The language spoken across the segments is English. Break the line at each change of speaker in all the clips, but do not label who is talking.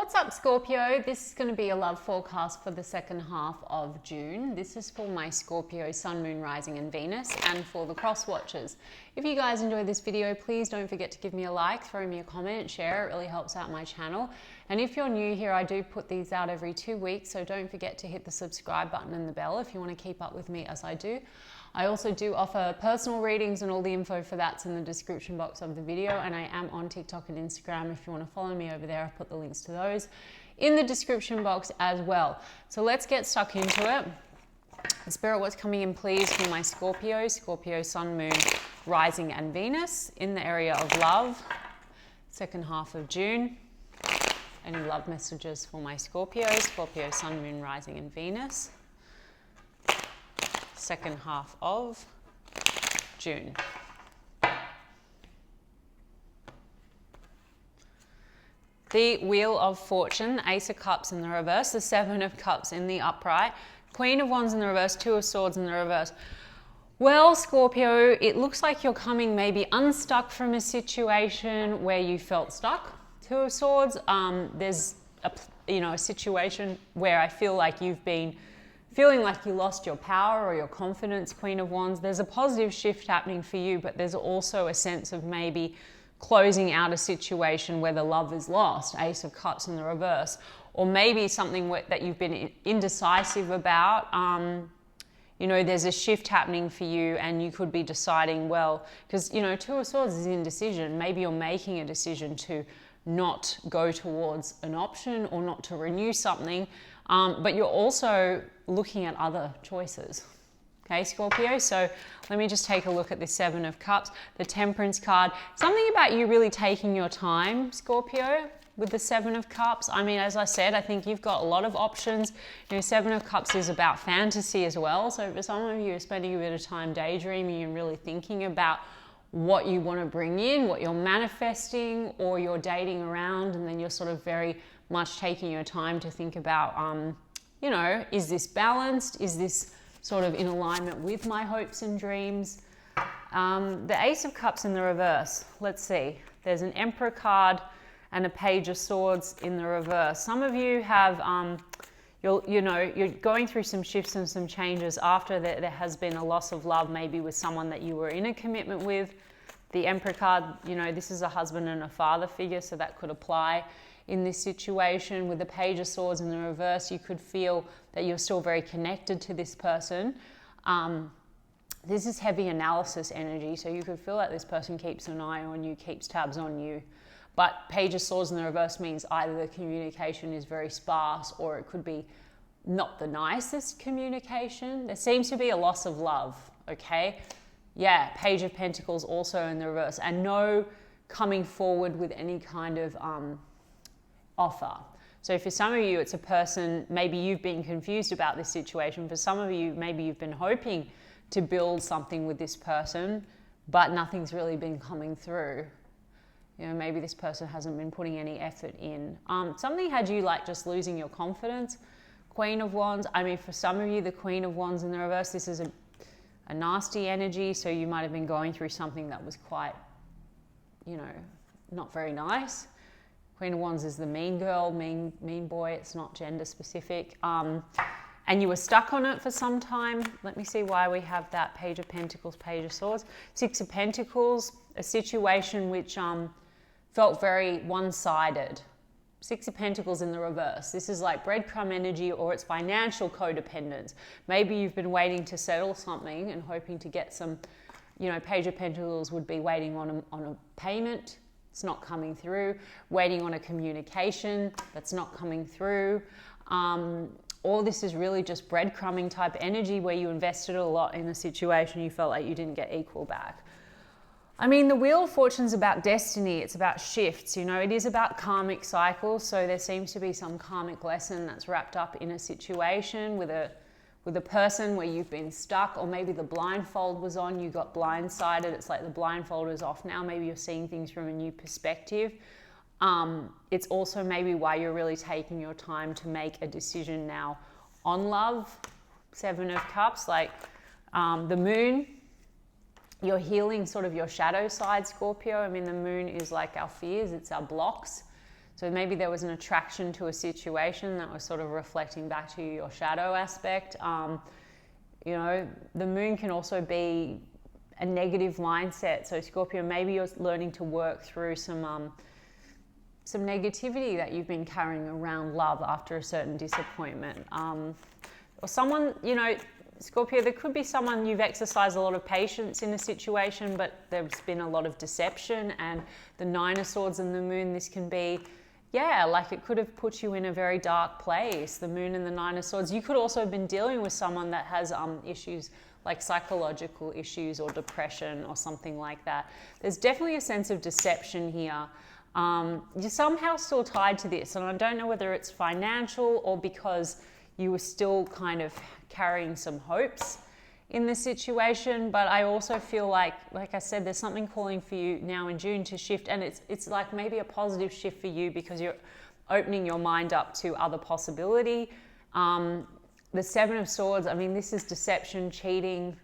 What's up, Scorpio? This is going to be a love forecast for the second half of June. This is for my Scorpio Sun, Moon, Rising and Venus, and for the cross watchers. If you guys enjoyed this video, please don't forget to give me a like, throw me a comment, share. It really helps out my channel. And if you're new here, I do put these out every 2 weeks, so don't forget to hit the subscribe button and the bell if you want to keep up with me as I do. I also do offer personal readings, and all the info for that's in the description box of the video, and I am on TikTok and Instagram. If you want to follow me over there, I've put the links to those in the description box as well. So let's get stuck into it. Spirit, what's coming in please for my Scorpio, Sun, Moon, Rising and Venus in the area of love, second half of June. Any love messages for my Scorpio, Sun, Moon, Rising and Venus, second half of June. The Wheel of Fortune, Ace of Cups in the reverse, the Seven of Cups in the upright, Queen of Wands in the reverse, Two of Swords in the reverse. Well, Scorpio, it looks like you're coming maybe unstuck from a situation where you felt stuck. Two of Swords, there's a situation where I feel like you've been feeling like you lost your power or your confidence. Queen of Wands, there's a positive shift happening for you, but there's also a sense of maybe closing out a situation where the love is lost. Ace of Cups in the reverse, or maybe something that you've been indecisive about. There's a shift happening for you, and you could be deciding, well, because Two of Swords is indecision. Maybe you're making a decision to not go towards an option or not to renew something, but you're also looking at other choices. Okay, Scorpio, so let me just take a look at the Seven of Cups, the Temperance card. Something about you really taking your time, Scorpio, with the Seven of Cups. I mean, as I said, I think you've got a lot of options. Seven of Cups is about fantasy as well. So for some of you, you're spending a bit of time daydreaming and really thinking about what you want to bring in, what you're manifesting, or you're dating around, and then you're sort of very much taking your time to think about, is this balanced? Is this sort of in alignment with my hopes and dreams? The Ace of Cups in the reverse. Let's see. There's an Emperor card and a Page of Swords in the reverse. Some of you have, you're going through some shifts and some changes after there has been a loss of love, maybe with someone that you were in a commitment with. The Emperor card, this is a husband and a father figure, so that could apply in this situation. With the Page of Swords in the reverse, you could feel that you're still very connected to this person. This is heavy analysis energy, so you could feel like this person keeps an eye on you, keeps tabs on you. But Page of Swords in the reverse means either the communication is very sparse, or it could be not the nicest communication. There seems to be a loss of love, okay? Yeah, Page of Pentacles also in the reverse, and no coming forward with any kind of offer. So for some of you, it's a person, maybe you've been confused about this situation. For some of you, maybe you've been hoping to build something with this person, but nothing's really been coming through. Maybe this person hasn't been putting any effort in. Something had you like just losing your confidence. Queen of Wands, I mean, for some of you, the Queen of Wands in the reverse, this is a nasty energy, so you might have been going through something that was quite, not very nice. Queen of Wands is the mean girl, mean boy. It's not gender specific. And you were stuck on it for some time. Let me see why we have that Page of Pentacles, Page of Swords. Six of Pentacles, a situation which felt very one-sided. Six of Pentacles in the reverse. This is like breadcrumb energy, or it's financial codependence. Maybe you've been waiting to settle something and hoping to get some, Page of Pentacles would be waiting on a payment. It's not coming through. Waiting on a communication that's not coming through. Or this is really just breadcrumbing type energy where you invested a lot in a situation, you felt like you didn't get equal back. I mean, the Wheel of Fortune is about destiny. It's about shifts. It is about karmic cycles. So there seems to be some karmic lesson that's wrapped up in a situation with a person where you've been stuck, or maybe the blindfold was on, you got blindsided. It's like the blindfold is off now. Maybe you're seeing things from a new perspective. It's also maybe why you're really taking your time to make a decision now on love. Seven of Cups, like the Moon, you're healing sort of your shadow side, Scorpio. I mean, the Moon is like our fears, it's our blocks. So maybe there was an attraction to a situation that was sort of reflecting back to your shadow aspect. You know, the moon can also be a negative mindset. So Scorpio, maybe you're learning to work through some negativity that you've been carrying around love after a certain disappointment. Or someone, you know, Scorpio, there could be someone you've exercised a lot of patience in a situation, but there's been a lot of deception. And the Nine of Swords and the moon, this can be, yeah, like it could have put you in a very dark place. The moon and the Nine of Swords. You could also have been dealing with someone that has issues like psychological issues or depression or something like that. There's definitely a sense of deception here. You're somehow still tied to this, and I don't know whether it's financial or because you were still kind of carrying some hopes in the situation. But I also feel like I said, there's something calling for you now in June to shift, and it's like maybe a positive shift for you because you're opening your mind up to other possibility. The Seven of Swords, I mean, this is deception, cheating.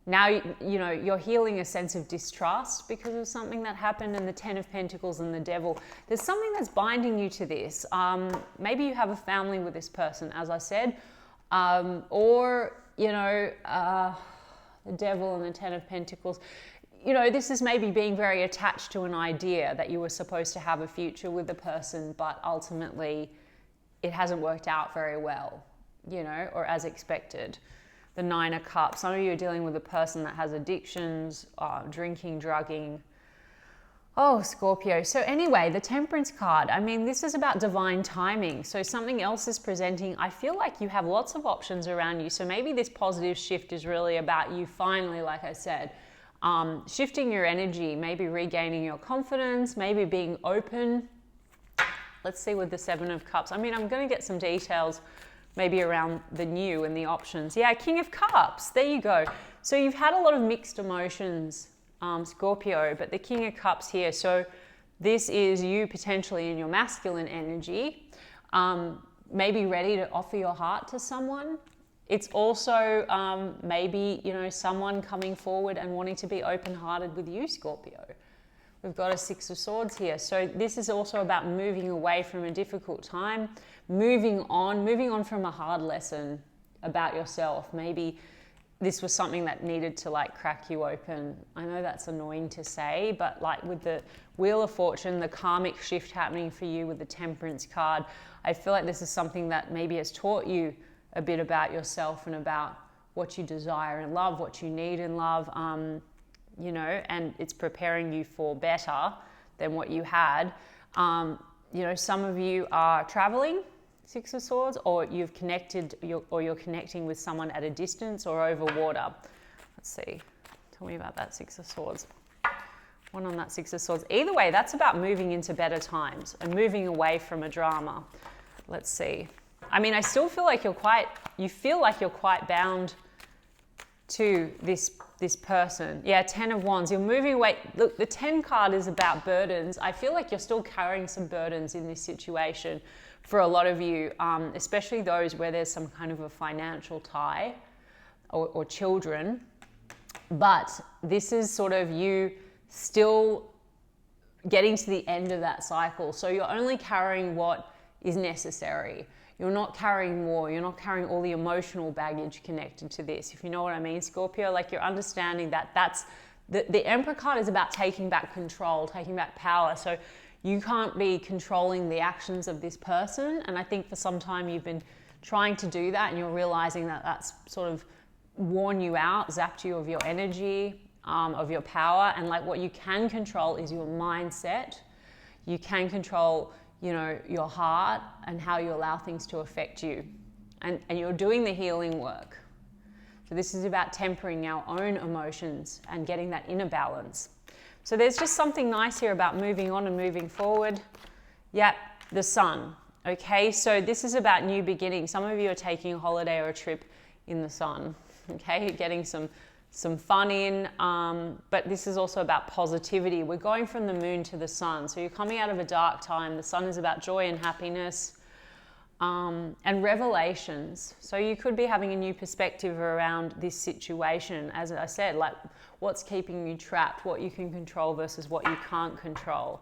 Now, you know, you're healing a sense of distrust because of something that happened. And the Ten of Pentacles and the Devil. There's something that's binding you to this. Maybe you have a family with this person, as I said. Or, you know, the Devil and the Ten of Pentacles. You know, this is maybe being very attached to an idea that you were supposed to have a future with the person, but ultimately it hasn't worked out very well, you know, or as expected. The Nine of Cups. Some of you are dealing with a person that has addictions, drinking, drugging. Oh, Scorpio. So anyway, the Temperance card. I mean, this is about divine timing. So something else is presenting. I feel like you have lots of options around you. So maybe this positive shift is really about you finally, like I said, shifting your energy, maybe regaining your confidence, maybe being open. Let's see with the Seven of Cups. I mean, I'm going to get some details maybe around the new and the options. Yeah, King of Cups, there you go. So you've had a lot of mixed emotions, Scorpio, but the King of Cups here. So this is you potentially in your masculine energy, maybe ready to offer your heart to someone. It's also maybe, you know, someone coming forward and wanting to be open-hearted with you, Scorpio. We've got a Six of Swords here. So this is also about moving away from a difficult time, moving on from a hard lesson about yourself. Maybe this was something that needed to like crack you open. I know that's annoying to say, but like with the Wheel of Fortune, the karmic shift happening for you with the Temperance card, I feel like this is something that maybe has taught you a bit about yourself and about what you desire in love, what you need in love. You know, and it's preparing you for better than what you had. You know, some of you are traveling, Six of Swords, or you've connected, or you're connecting with someone at a distance or over water. Let's see. Tell me about that Six of Swords. One on that Six of Swords. Either way, that's about moving into better times and moving away from a drama. Let's see. I mean, I still feel like you feel like you're quite bound to this person. Yeah, Ten of Wands. You're moving away. Look, the 10 card is about burdens. I feel like you're still carrying some burdens in this situation for a lot of you, especially those where there's some kind of a financial tie or children. But this is sort of you still getting to the end of that cycle. So you're only carrying what is necessary. You're not carrying more. You're not carrying all the emotional baggage connected to this, if you know what I mean, Scorpio. Like, you're understanding that that's the Emperor card is about taking back control, taking back power. So you can't be controlling the actions of this person. And I think for some time you've been trying to do that, and you're realizing that that's sort of worn you out, zapped you of your energy, of your power. And like, what you can control is your mindset. You can control, you know, your heart and how you allow things to affect you. And you're doing the healing work. So this is about tempering our own emotions and getting that inner balance. So there's just something nice here about moving on and moving forward. Yep, the Sun. Okay, so this is about new beginnings. Some of you are taking a holiday or a trip in the Sun. Okay, getting some fun in, but this is also about positivity. We're going from the Moon to the Sun. So you're coming out of a dark time. The Sun is about joy and happiness, and revelations. So you could be having a new perspective around this situation. As I said, like, what's keeping you trapped, what you can control versus what you can't control.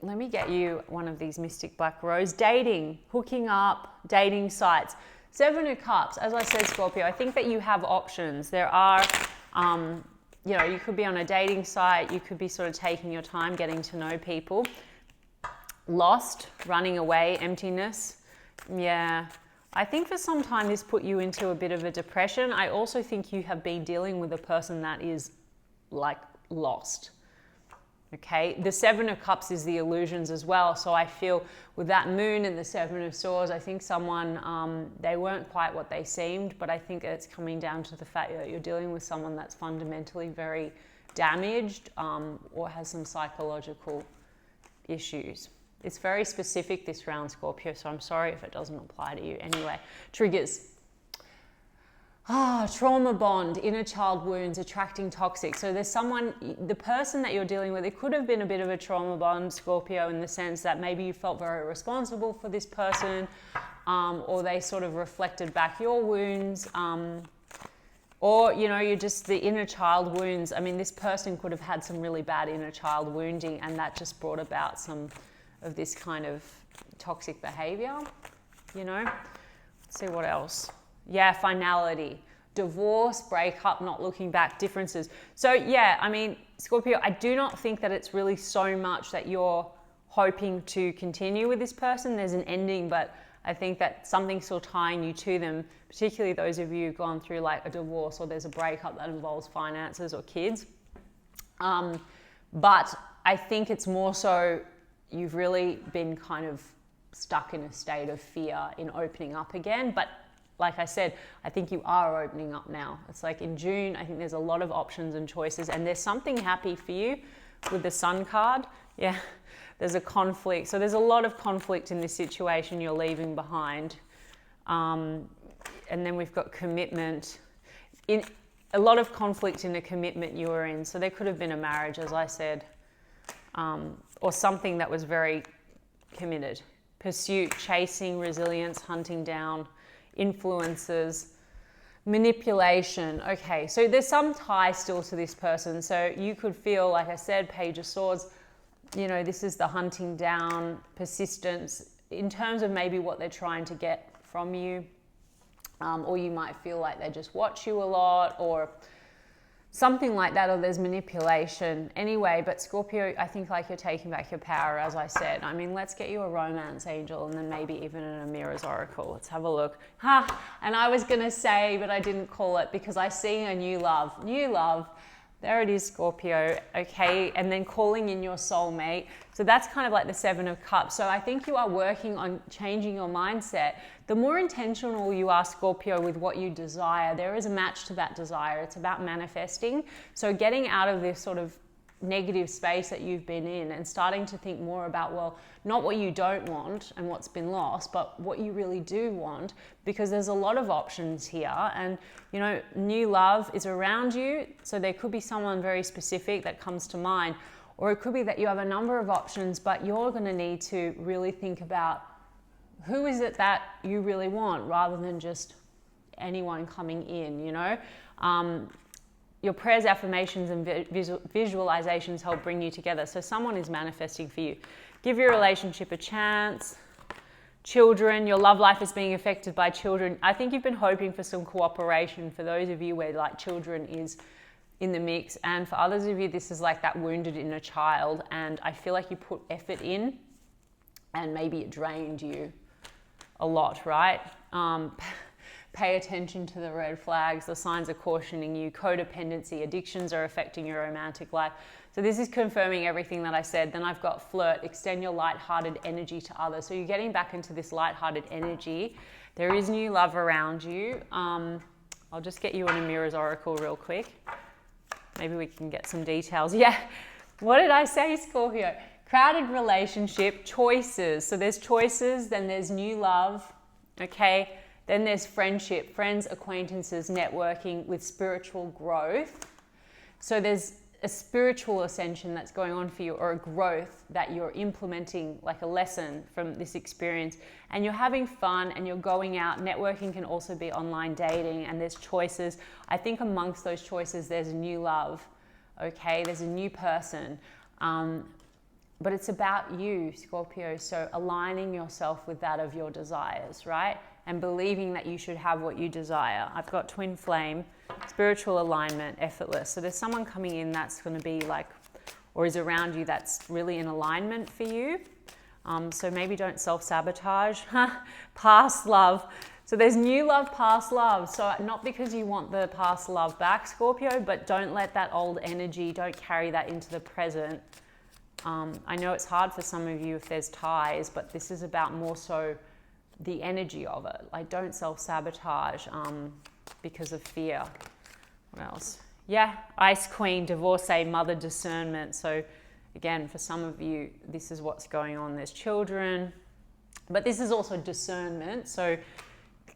let me get you one of these Mystic Black Rose. Dating, hooking up, dating sites. Seven of Cups, as I said, Scorpio, I think that you have options. There are, you know, you could be on a dating site, you could be sort of taking your time getting to know people. Lost, running away, emptiness. Yeah, I think for some time this put you into a bit of a depression. I also think you have been dealing with a person that is like lost. Okay, the Seven of Cups is the illusions as well. So I feel with that moon and the Seven of Swords, I think someone, they weren't quite what they seemed, but I think it's coming down to the fact that you're dealing with someone that's fundamentally very damaged or has some psychological issues. It's very specific this round, Scorpio, so I'm sorry if it doesn't apply to you. Anyway, triggers. Trauma bond, inner child wounds, attracting toxic. So there's someone, the person that you're dealing with, it could have been a bit of a trauma bond, Scorpio, in the sense that maybe you felt very responsible for this person, or they sort of reflected back your wounds, or, you know, you're just the inner child wounds. I mean, this person could have had some really bad inner child wounding, and that just brought about some of this kind of toxic behavior, you know. Let's see what else. Yeah, finality, divorce, breakup, not looking back, differences. So yeah, I mean, Scorpio, I do not think that it's really so much that you're hoping to continue with this person. There's an ending, but I think that something's still tying you to them, particularly those of you who've gone through like a divorce or there's a breakup that involves finances or kids. But I think it's more so you've really been kind of stuck in a state of fear in opening up again. But like I said, I think you are opening up now. It's like in June, I think there's a lot of options and choices, and there's something happy for you with the Sun card. Yeah, there's a conflict. So there's a lot of conflict in this situation you're leaving behind. And then we've got commitment. In a lot of conflict in a commitment you were in. So there could have been a marriage, as I said, or something that was very committed. Pursuit, chasing, resilience, hunting down, influences, manipulation. Okay, so there's some tie still to this person. So you could feel, like I said, Page of Swords, you know, this is the hunting down, persistence, in terms of maybe what they're trying to get from you. Or you might feel like they just watch you a lot or something like that, or there's manipulation. Anyway, but Scorpio, I think like you're taking back your power, as I said. I mean, let's get you a romance angel and then maybe even an Amira's oracle. Let's have a look. And I was going to say, but I didn't call it because I see a new love. New love. There it is, Scorpio. Okay, and then calling in your soulmate. So that's kind of like the Seven of Cups. So I think you are working on changing your mindset. The more intentional you are, Scorpio, with what you desire, there is a match to that desire. It's about manifesting. So getting out of this sort of negative space that you've been in and starting to think more about, well, not what you don't want and what's been lost, but what you really do want, because there's a lot of options here. And, you know, new love is around you. So there could be someone very specific that comes to mind, or it could be that you have a number of options, but you're going to need to really think about who is it that you really want rather than just anyone coming in, you know. Your prayers, affirmations, and visualizations help bring you together. So someone is manifesting for you. Give your relationship a chance. Children, your love life is being affected by children. I think you've been hoping for some cooperation for those of you where like children is in the mix. And for others of you, this is like that wounded inner child. And I feel like you put effort in and maybe it drained you a lot, right? Pay attention to the red flags. The signs are cautioning you. Codependency, addictions are affecting your romantic life. So this is confirming everything that I said. Then I've got flirt, extend your lighthearted energy to others. So you're getting back into this lighthearted energy. There is new love around you. I'll just get you an Amira's oracle real quick. Maybe we can get some details. Yeah. What did I say, Scorpio? Crowded relationship, choices. So there's choices, then there's new love. Okay. Then there's friendship, friends, acquaintances, networking with spiritual growth. So there's a spiritual ascension that's going on for you, or a growth that you're implementing, like a lesson from this experience. And you're having fun and you're going out. Networking can also be online dating, and there's choices. I think amongst those choices, there's a new love. Okay, there's a new person. But it's about you, Scorpio. So aligning yourself with that of your desires, right? And believing that you should have what you desire. I've got twin flame, spiritual alignment, effortless. So there's someone coming in that's going to be like, or is around you that's really in alignment for you. So maybe don't self-sabotage. Past love. So there's new love, past love. So not because you want the past love back, Scorpio, but don't let that old energy, don't carry that into the present. I know it's hard for some of you if there's ties, but this is about more so the energy of it. Like, don't self-sabotage because of fear. What else? Yeah, Ice Queen, divorcee, mother, discernment. So again, for some of you, this is what's going on. There's children, but this is also discernment. So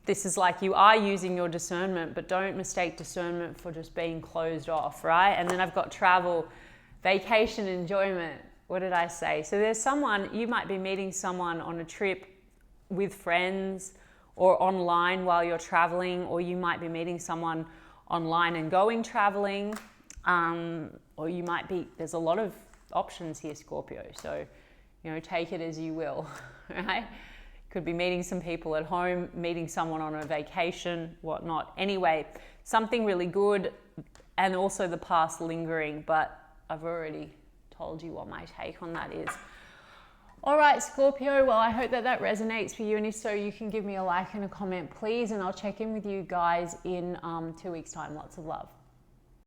this is like you are using your discernment, but don't mistake discernment for just being closed off, right? And then I've got travel, vacation, enjoyment. What did I say? So there's someone, you might be meeting someone on a trip with friends or online while you're traveling, or you might be meeting someone online and going traveling, or you might be, there's a lot of options here, Scorpio. So, you know, take it as you will, right? Could be meeting some people at home, meeting someone on a vacation, whatnot. Anyway, something really good, and also the past lingering, but I've already told you what my take on that is. All right, Scorpio, well, I hope that that resonates for you, and if so, you can give me a like and a comment, please, and I'll check in with you guys in 2 weeks' time. Lots of love.